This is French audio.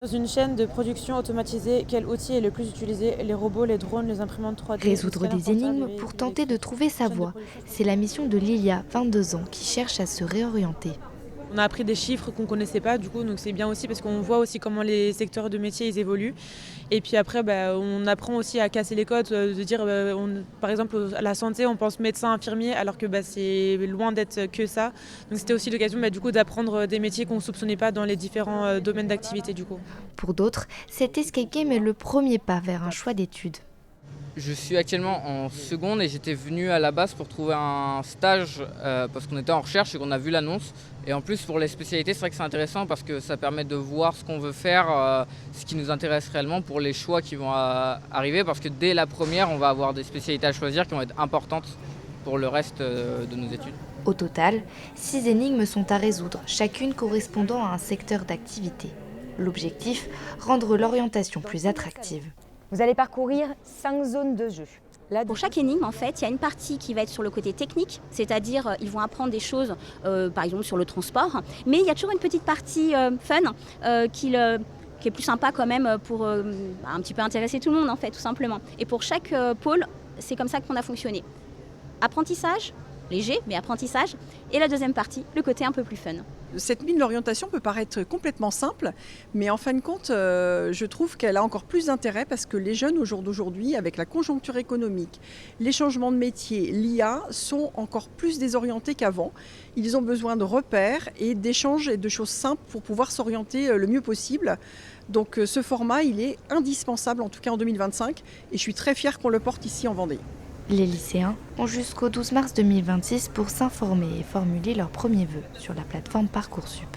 Dans une chaîne de production automatisée, quel outil est le plus utilisé? Les robots, les drones, les imprimantes 3D, les Résoudre scanners des frontales, les énigmes pour véhicules tenter de électriques. trouver sa Chaîne de voie. production. C'est la mission de Lilia, 22 ans, qui cherche à se réorienter. On a appris des chiffres qu'on connaissait pas, du coup, donc c'est bien aussi parce qu'on voit aussi comment les secteurs de métier ils évoluent. Et puis après, on apprend aussi à casser les codes, de dire, par exemple, à la santé, on pense médecin, infirmier, alors que c'est loin d'être que ça. Donc c'était aussi l'occasion, du coup, d'apprendre des métiers qu'on ne soupçonnait pas dans les différents domaines d'activité, du coup. Pour d'autres, cet escape game est le premier pas vers un choix d'études. Je suis actuellement en seconde et j'étais venu à la base pour trouver un stage parce qu'on était en recherche et qu'on a vu l'annonce. Et en plus pour les spécialités, c'est vrai que c'est intéressant parce que ça permet de voir ce qu'on veut faire, ce qui nous intéresse réellement pour les choix qui vont arriver. Parce que dès la première, on va avoir des spécialités à choisir qui vont être importantes pour le reste de nos études. Au total, 6 énigmes sont à résoudre, chacune correspondant à un secteur d'activité. L'objectif, rendre l'orientation plus attractive. Vous allez parcourir 5 zones de jeu. Là, Pour chaque énigme, en fait, il y a une partie qui va être sur le côté technique, c'est-à-dire ils vont apprendre des choses, par exemple sur le transport, mais il y a toujours une petite partie fun qui est plus sympa quand même pour un petit peu intéresser tout le monde, en fait, tout simplement. Et pour chaque pôle, c'est comme ça qu'on a fonctionné. Apprentissage, léger, mais apprentissage, et la deuxième partie, le côté un peu plus fun. Cette mine d'orientation peut paraître complètement simple, mais en fin de compte, je trouve qu'elle a encore plus d'intérêt parce que les jeunes au jour d'aujourd'hui, avec la conjoncture économique, les changements de métier, l'IA, sont encore plus désorientés qu'avant. Ils ont besoin de repères et d'échanges et de choses simples pour pouvoir s'orienter le mieux possible. Donc ce format, il est indispensable, en tout cas en 2025, et je suis très fière qu'on le porte ici en Vendée. Les lycéens ont jusqu'au 12 mars 2026 pour s'informer et formuler leurs premiers vœux sur la plateforme Parcoursup.